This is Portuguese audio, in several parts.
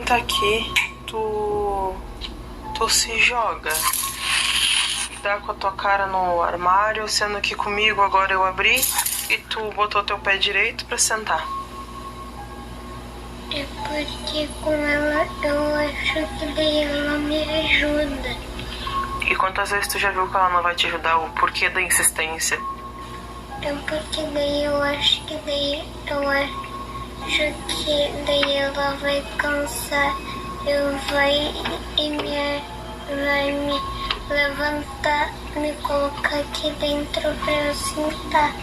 tá aqui, tu se joga, dá com a tua cara no armário, sendo que comigo agora eu abri e tu botou teu pé direito pra sentar. É porque com ela eu acho que daí ela me ajuda. E quantas vezes tu já viu que ela não vai te ajudar? O porquê da insistência? É porque daí eu acho que daí ela vai cansar, vai me levantar, me colocar aqui dentro pra eu sentar.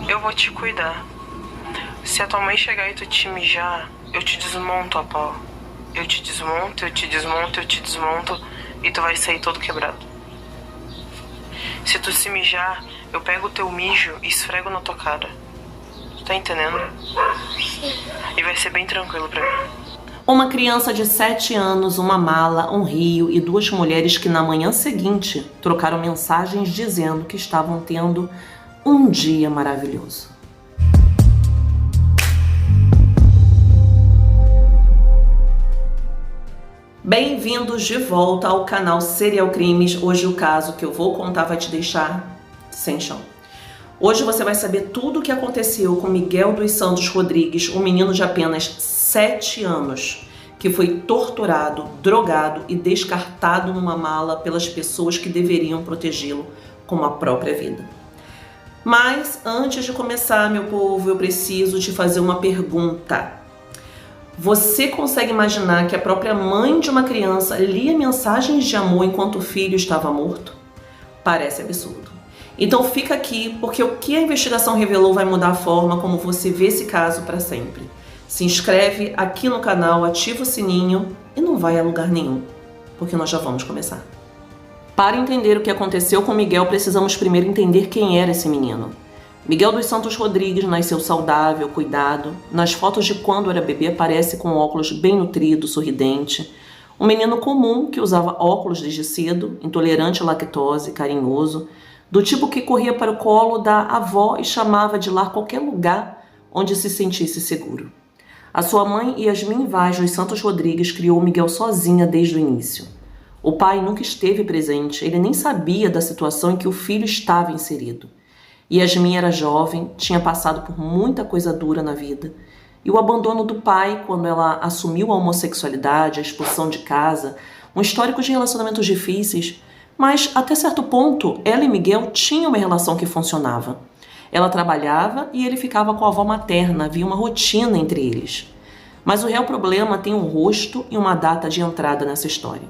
Eu vou te cuidar. Se a tua mãe chegar e tu te mijar, eu te desmonto a pau. Eu te desmonto e tu vai sair todo quebrado. Se tu se mijar, eu pego o teu mijo e esfrego na tua cara. Tu tá entendendo? Sim. E vai ser bem tranquilo pra mim. Uma criança de 7 anos, uma mala, um rio e 2 mulheres que na manhã seguinte trocaram mensagens dizendo que estavam tendo um dia maravilhoso. Bem-vindos de volta ao canal Serial Crimes. Hoje o caso que eu vou contar vai te deixar sem chão. Hoje você vai saber tudo o que aconteceu com Miguel dos Santos Rodrigues, um menino de apenas 7 anos, que foi torturado, drogado e descartado numa mala pelas pessoas que deveriam protegê-lo como a própria vida. Mas antes de começar, meu povo, eu preciso te fazer uma pergunta. Você consegue imaginar que a própria mãe de uma criança lia mensagens de amor enquanto o filho estava morto? Parece absurdo. Então fica aqui, porque o que a investigação revelou vai mudar a forma como você vê esse caso para sempre. Se inscreve aqui no canal, ativa o sininho e não vai a lugar nenhum, porque nós já vamos começar. Para entender o que aconteceu com Miguel, precisamos primeiro entender quem era esse menino. Miguel dos Santos Rodrigues nasceu saudável, cuidado. Nas fotos de quando era bebê aparece com óculos bem nutrido, sorridente. Um menino comum que usava óculos desde cedo, intolerante à lactose, carinhoso, do tipo que corria para o colo da avó e chamava de lar qualquer lugar onde se sentisse seguro. A sua mãe, Yasmin Vaz dos Santos Rodrigues, criou Miguel sozinha desde o início. O pai nunca esteve presente, ele nem sabia da situação em que o filho estava inserido. Yasmin era jovem, tinha passado por muita coisa dura na vida, e o abandono do pai quando ela assumiu a homossexualidade, a expulsão de casa, um histórico de relacionamentos difíceis, mas até certo ponto ela e Miguel tinham uma relação que funcionava. Ela trabalhava e ele ficava com a avó materna, havia uma rotina entre eles. Mas o real problema tem um rosto e uma data de entrada nessa história.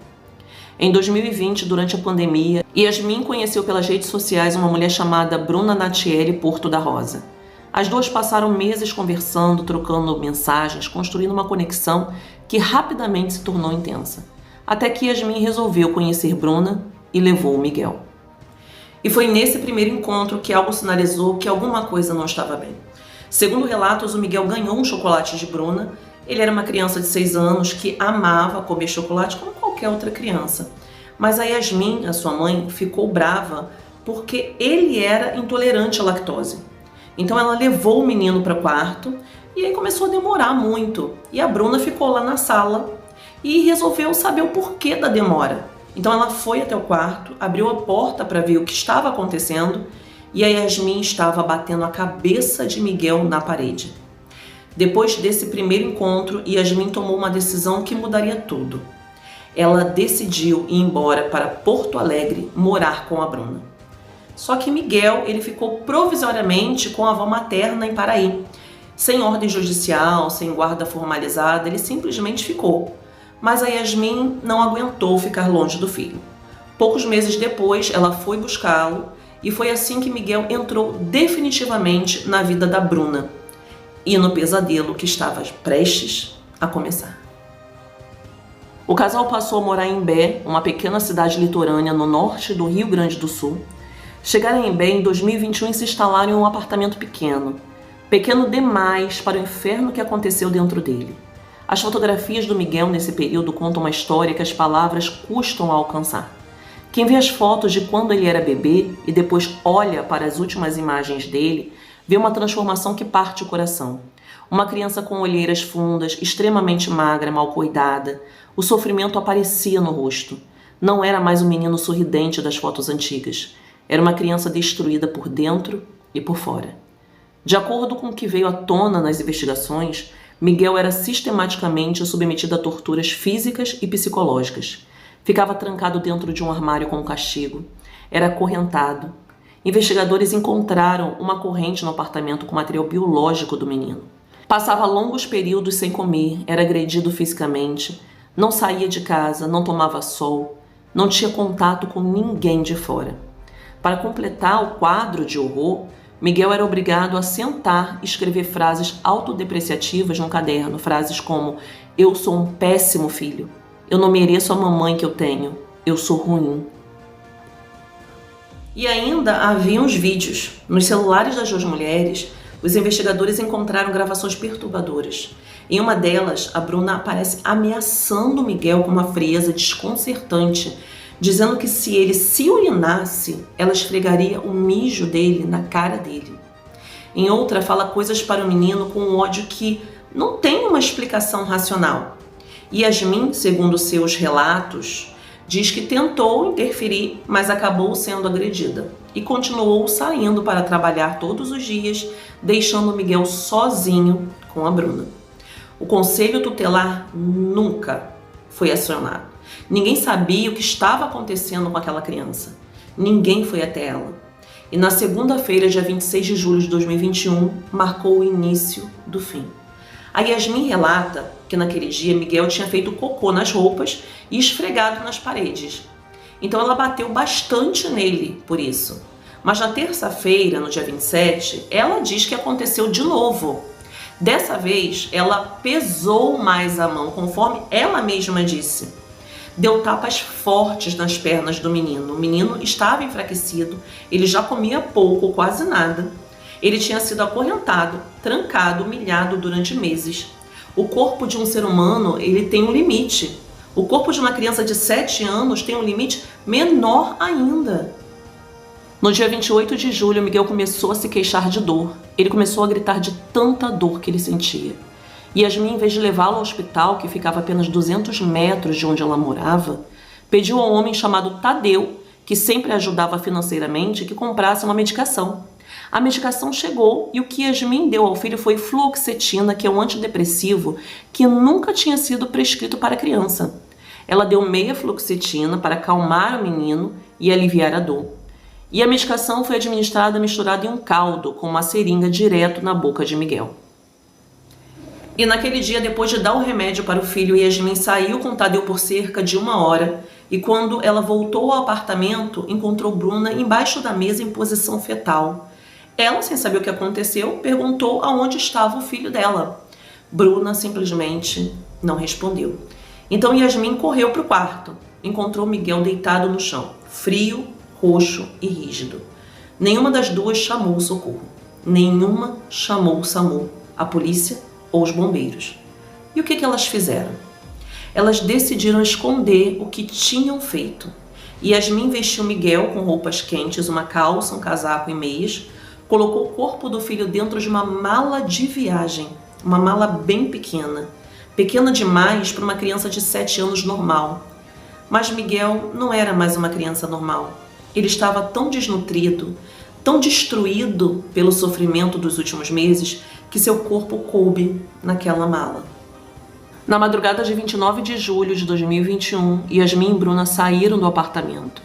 Em 2020, durante a pandemia, Yasmin conheceu pelas redes sociais uma mulher chamada Bruna Natiele Porto da Rosa. As duas passaram meses conversando, trocando mensagens, construindo uma conexão que rapidamente se tornou intensa. Até que Yasmin resolveu conhecer Bruna e levou o Miguel. E foi nesse primeiro encontro que algo sinalizou que alguma coisa não estava bem. Segundo relatos, o Miguel ganhou um chocolate de Bruna. Ele era uma criança de 6 anos que amava comer chocolate como qualquer outra criança. Mas a Yasmin, a sua mãe, ficou brava porque ele era intolerante à lactose. Então ela levou o menino para o quarto e aí começou a demorar muito. E a Bruna ficou lá na sala e resolveu saber o porquê da demora. Então ela foi até o quarto, abriu a porta para ver o que estava acontecendo e a Yasmin estava batendo a cabeça de Miguel na parede. Depois desse primeiro encontro, Yasmin tomou uma decisão que mudaria tudo. Ela decidiu ir embora para Porto Alegre morar com a Bruna. Só que Miguel, ele ficou provisoriamente com a avó materna em Paraí. Sem ordem judicial, sem guarda formalizada, ele simplesmente ficou. Mas a Yasmin não aguentou ficar longe do filho. Poucos meses depois, ela foi buscá-lo e foi assim que Miguel entrou definitivamente na vida da Bruna e no pesadelo que estava prestes a começar. O casal passou a morar em Imbé, uma pequena cidade litorânea no norte do Rio Grande do Sul. Chegaram em Imbé em 2021 e se instalaram em um apartamento pequeno. Pequeno demais para o inferno que aconteceu dentro dele. As fotografias do Miguel nesse período contam uma história que as palavras custam a alcançar. Quem vê as fotos de quando ele era bebê e depois olha para as últimas imagens dele, vê uma transformação que parte o coração. Uma criança com olheiras fundas, extremamente magra, mal cuidada. O sofrimento aparecia no rosto. Não era mais o menino sorridente das fotos antigas. Era uma criança destruída por dentro e por fora. De acordo com o que veio à tona nas investigações, Miguel era sistematicamente submetido a torturas físicas e psicológicas. Ficava trancado dentro de um armário com castigo. Era acorrentado. Investigadores encontraram uma corrente no apartamento com material biológico do menino. Passava longos períodos sem comer, era agredido fisicamente, não saía de casa, não tomava sol, não tinha contato com ninguém de fora. Para completar o quadro de horror, Miguel era obrigado a sentar e escrever frases autodepreciativas no caderno, frases como: "Eu sou um péssimo filho, eu não mereço a mamãe que eu tenho, eu sou ruim." E ainda haviam os vídeos. Nos celulares das duas mulheres, os investigadores encontraram gravações perturbadoras. Em uma delas, a Bruna aparece ameaçando Miguel com uma frieza desconcertante, dizendo que se ele se urinasse, ela esfregaria o mijo dele na cara dele. Em outra, fala coisas para o menino com um ódio que não tem uma explicação racional. Yasmin, segundo seus relatos, diz que tentou interferir, mas acabou sendo agredida e continuou saindo para trabalhar todos os dias, deixando Miguel sozinho com a Bruna. O conselho tutelar nunca foi acionado. Ninguém sabia o que estava acontecendo com aquela criança. Ninguém foi até ela. E na segunda-feira, dia 26 de julho de 2021, marcou o início do fim. A Yasmin relata que naquele dia Miguel tinha feito cocô nas roupas e esfregado nas paredes. Então ela bateu bastante nele por isso. Mas na terça-feira, no dia 27, ela diz que aconteceu de novo. Dessa vez, ela pesou mais a mão, conforme ela mesma disse. Deu tapas fortes nas pernas do menino. O menino estava enfraquecido, ele já comia pouco, quase nada. Ele tinha sido acorrentado, trancado, humilhado durante meses. O corpo de um ser humano, ele tem um limite. O corpo de uma criança de 7 anos tem um limite menor ainda. No dia 28 de julho, Miguel começou a se queixar de dor. Ele começou a gritar de tanta dor que ele sentia. Yasmin, em vez de levá-lo ao hospital, que ficava a apenas 200 metros de onde ela morava, pediu a um homem chamado Tadeu, que sempre ajudava financeiramente, que comprasse uma medicação. A medicação chegou e o que Yasmin deu ao filho foi fluoxetina, que é um antidepressivo que nunca tinha sido prescrito para criança. Ela deu meia fluoxetina para acalmar o menino e aliviar a dor. E a medicação foi administrada misturada em um caldo com uma seringa direto na boca de Miguel. E naquele dia, depois de dar o remédio para o filho, Yasmin saiu com Tadeu por cerca de 1 hora e quando ela voltou ao apartamento, encontrou Bruna embaixo da mesa em posição fetal. Ela, sem saber o que aconteceu, perguntou aonde estava o filho dela. Bruna simplesmente não respondeu. Então Yasmin correu para o quarto. Encontrou Miguel deitado no chão, frio, roxo e rígido. Nenhuma das duas chamou o socorro. Nenhuma chamou o SAMU, a polícia ou os bombeiros. E o que elas fizeram? Elas decidiram esconder o que tinham feito. Yasmin vestiu Miguel com roupas quentes, uma calça, um casaco e meias, colocou o corpo do filho dentro de uma mala de viagem, uma mala bem pequena, pequena demais para uma criança de 7 anos normal. Mas Miguel não era mais uma criança normal. Ele estava tão desnutrido, tão destruído pelo sofrimento dos últimos meses, que seu corpo coube naquela mala. Na madrugada de 29 de julho de 2021, Yasmin e Bruna saíram do apartamento.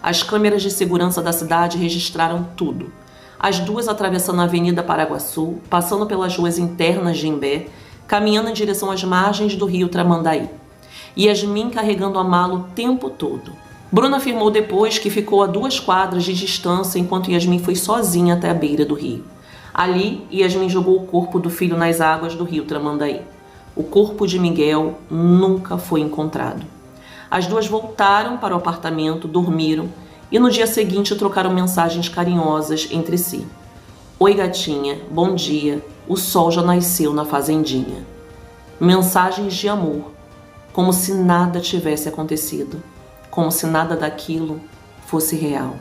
As câmeras de segurança da cidade registraram tudo. As duas atravessando a Avenida Paraguaçu, passando pelas ruas internas de Imbé, caminhando em direção às margens do rio Tramandaí. Yasmin carregando a mala o tempo todo. Bruna afirmou depois que ficou a 2 quadras de distância enquanto Yasmin foi sozinha até a beira do rio. Ali, Yasmin jogou o corpo do filho nas águas do rio Tramandaí. O corpo de Miguel nunca foi encontrado. As duas voltaram para o apartamento, dormiram e no dia seguinte trocaram mensagens carinhosas entre si. Oi gatinha, bom dia, o sol já nasceu na fazendinha. Mensagens de amor, como se nada tivesse acontecido, como se nada daquilo fosse real.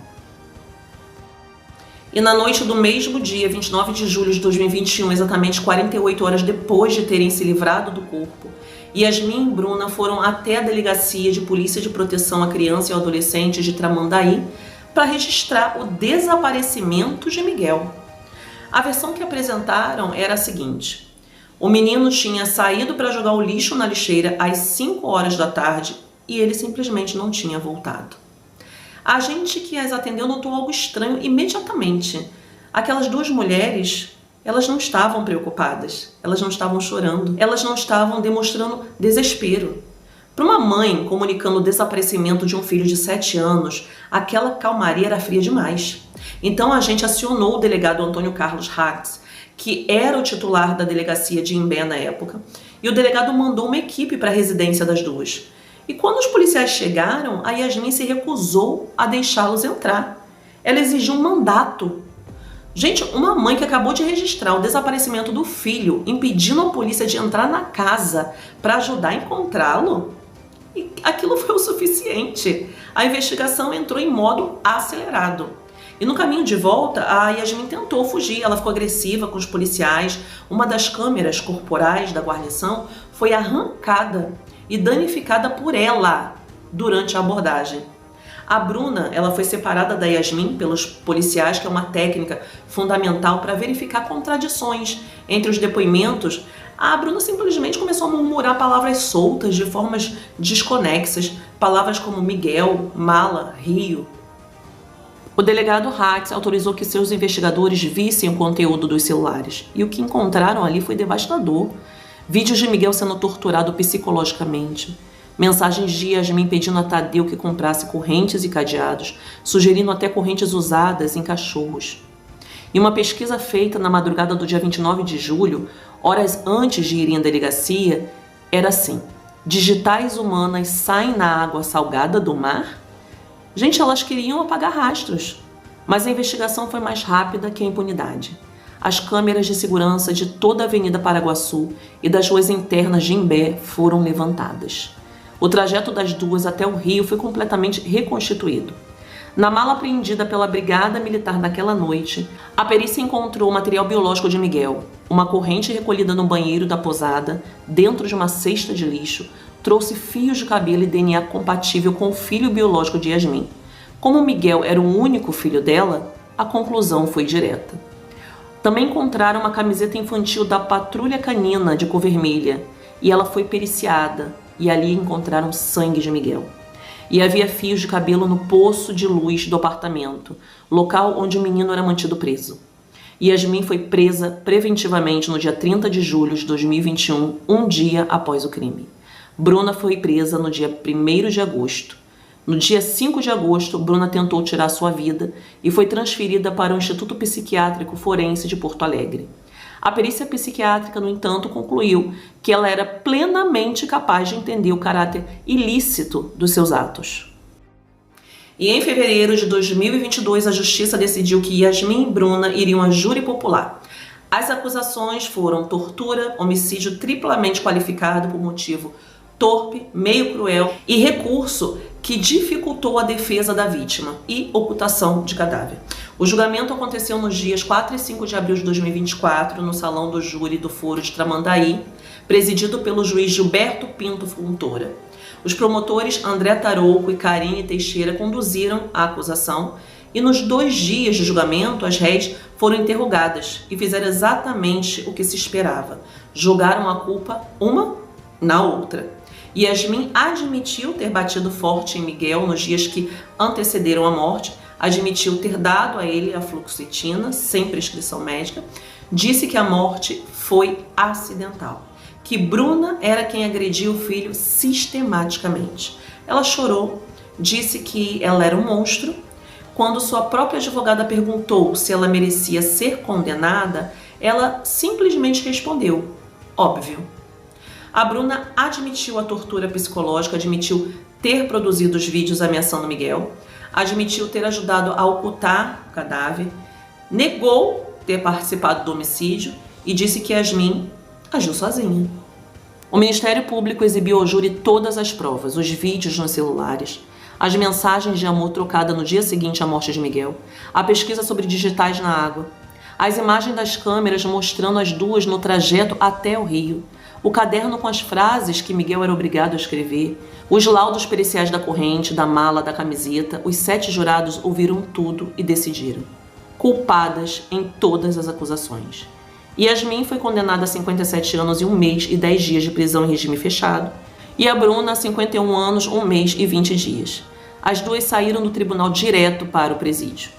E na noite do mesmo dia, 29 de julho de 2021, exatamente 48 horas depois de terem se livrado do corpo, Yasmin e Bruna foram até a Delegacia de Polícia de Proteção à Criança e ao Adolescente de Tramandaí para registrar o desaparecimento de Miguel. A versão que apresentaram era a seguinte: o menino tinha saído para jogar o lixo na lixeira às 5 horas da tarde e ele simplesmente não tinha voltado. A agente que as atendeu notou algo estranho imediatamente. Aquelas duas mulheres, elas não estavam preocupadas, elas não estavam chorando, elas não estavam demonstrando desespero. Para uma mãe comunicando o desaparecimento de um filho de 7 anos, aquela calmaria era fria demais. Então a gente acionou o delegado Antônio Carlos Hatz, que era o titular da delegacia de Imbé na época, e o delegado mandou uma equipe para a residência das duas. E quando os policiais chegaram, a Yasmin se recusou a deixá-los entrar. Ela exigiu um mandato. Gente, uma mãe que acabou de registrar o desaparecimento do filho, impedindo a polícia de entrar na casa para ajudar a encontrá-lo, e aquilo foi o suficiente. A investigação entrou em modo acelerado. E no caminho de volta, a Yasmin tentou fugir, ela ficou agressiva com os policiais. Uma das câmeras corporais da guarnição foi arrancada e danificada por ela durante a abordagem. A Bruna, ela foi separada da Yasmin pelos policiais, que é uma técnica fundamental para verificar contradições entre os depoimentos. A Bruna simplesmente começou a murmurar palavras soltas de formas desconexas, palavras como Miguel, mala, Rio. O delegado Hatz autorizou que seus investigadores vissem o conteúdo dos celulares, e o que encontraram ali foi devastador. Vídeos de Miguel sendo torturado psicologicamente, mensagens de Yasmin pedindo a Tadeu que comprasse correntes e cadeados, sugerindo até correntes usadas em cachorros. E uma pesquisa feita na madrugada do dia 29 de julho, horas antes de irem à delegacia, era assim: digitais humanas saem na água salgada do mar? Gente, elas queriam apagar rastros, mas a investigação foi mais rápida que a impunidade. As câmeras de segurança de toda a Avenida Paraguaçu e das ruas internas de Imbé foram levantadas. O trajeto das duas até o Rio foi completamente reconstituído. Na mala apreendida pela Brigada Militar naquela noite, a perícia encontrou o material biológico de Miguel, uma corrente recolhida no banheiro da posada, dentro de uma cesta de lixo, trouxe fios de cabelo e DNA compatível com o filho biológico de Yasmin. Como Miguel era o único filho dela, a conclusão foi direta. Também encontraram uma camiseta infantil da Patrulha Canina de cor vermelha, e ela foi periciada, e ali encontraram sangue de Miguel. E havia fios de cabelo no poço de luz do apartamento, local onde o menino era mantido preso. Yasmin foi presa preventivamente no dia 30 de julho de 2021, um dia após o crime. Bruna foi presa no dia 1º de agosto. No dia 5 de agosto, Bruna tentou tirar sua vida e foi transferida para o Instituto Psiquiátrico Forense de Porto Alegre. A perícia psiquiátrica, no entanto, concluiu que ela era plenamente capaz de entender o caráter ilícito dos seus atos. E em fevereiro de 2022, a Justiça decidiu que Yasmin e Bruna iriam a júri popular. As acusações foram tortura, homicídio triplamente qualificado por motivo torpe, meio cruel e recurso que dificultou a defesa da vítima e ocultação de cadáver. O julgamento aconteceu nos dias 4 e 5 de abril de 2024 no Salão do Júri do Foro de Tramandaí, presidido pelo juiz Gilberto Pinto Fontoura. Os promotores André Tarouco e Karine Teixeira conduziram a acusação e nos 2 dias de julgamento as réis foram interrogadas e fizeram exatamente o que se esperava. Jogaram a culpa uma na outra. Yasmin admitiu ter batido forte em Miguel nos dias que antecederam a morte, admitiu ter dado a ele a fluoxetina sem prescrição médica, disse que a morte foi acidental, que Bruna era quem agrediu o filho sistematicamente. Ela chorou, disse que ela era um monstro. Quando sua própria advogada perguntou se ela merecia ser condenada, ela simplesmente respondeu: óbvio. A Bruna admitiu a tortura psicológica, admitiu ter produzido os vídeos ameaçando Miguel, admitiu ter ajudado a ocultar o cadáver, negou ter participado do homicídio e disse que Yasmin agiu sozinha. O Ministério Público exibiu ao júri todas as provas, os vídeos nos celulares, as mensagens de amor trocadas no dia seguinte à morte de Miguel, a pesquisa sobre digitais na água, as imagens das câmeras mostrando as duas no trajeto até o rio, o caderno com as frases que Miguel era obrigado a escrever, os laudos periciais da corrente, da mala, da camiseta. Os 7 jurados ouviram tudo e decidiram. Culpadas em todas as acusações. Yasmin foi condenada a 57 anos e 1 mês e 10 dias de prisão em regime fechado, e a Bruna a 51 anos, 1 mês e 20 dias. As duas saíram do tribunal direto para o presídio.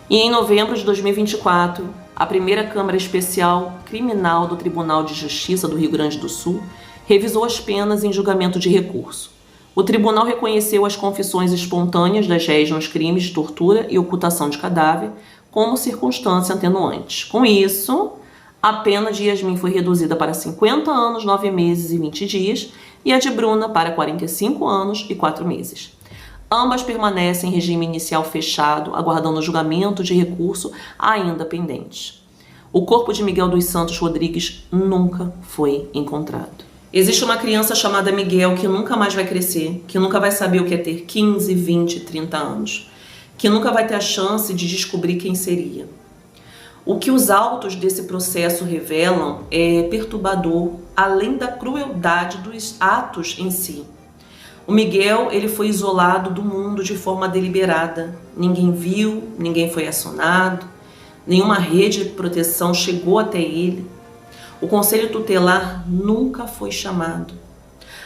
E em novembro de 2024, a primeira Câmara Especial Criminal do Tribunal de Justiça do Rio Grande do Sul revisou as penas em julgamento de recurso. O tribunal reconheceu as confissões espontâneas das réis nos crimes de tortura e ocultação de cadáver como circunstância atenuante. Com isso, a pena de Yasmin foi reduzida para 50 anos, 9 meses e 20 dias e a de Bruna para 45 anos e 4 meses. Ambas permanecem em regime inicial fechado, aguardando o julgamento de recurso ainda pendente. O corpo de Miguel dos Santos Rodrigues nunca foi encontrado. Existe uma criança chamada Miguel que nunca mais vai crescer, que nunca vai saber o que é ter 15, 20, 30 anos, que nunca vai ter a chance de descobrir quem seria. O que os autos desse processo revelam é perturbador, além da crueldade dos atos em si. O Miguel, ele foi isolado do mundo de forma deliberada. Ninguém viu, ninguém foi acionado, nenhuma rede de proteção chegou até ele. O conselho tutelar nunca foi chamado.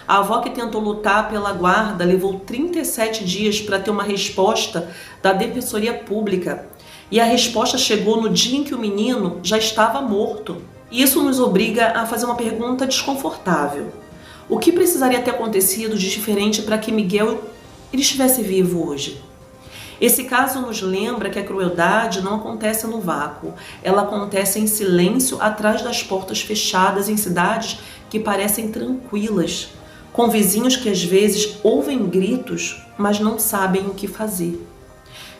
A avó que tentou lutar pela guarda levou 37 dias para ter uma resposta da Defensoria Pública. E a resposta chegou no dia em que o menino já estava morto. E isso nos obriga a fazer uma pergunta desconfortável. O que precisaria ter acontecido de diferente para que Miguel ele estivesse vivo hoje? Esse caso nos lembra que a crueldade não acontece no vácuo. Ela acontece em silêncio atrás das portas fechadas em cidades que parecem tranquilas, com vizinhos que às vezes ouvem gritos, mas não sabem o que fazer.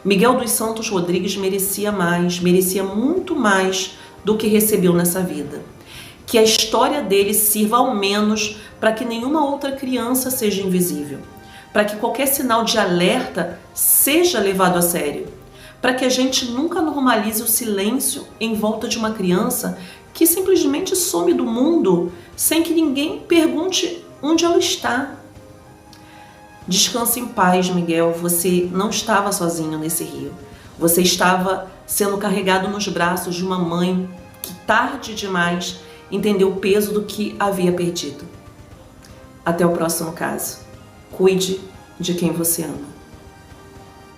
Miguel dos Santos Rodrigues merecia mais, merecia muito mais do que recebeu nessa vida. Que a história dele sirva ao menos para que nenhuma outra criança seja invisível, para que qualquer sinal de alerta seja levado a sério, para que a gente nunca normalize o silêncio em volta de uma criança que simplesmente some do mundo sem que ninguém pergunte onde ela está. Descanse em paz, Miguel, você não estava sozinho nesse rio. Você estava sendo carregado nos braços de uma mãe que tarde demais entendeu o peso do que havia perdido. Até o próximo caso. Cuide de quem você ama.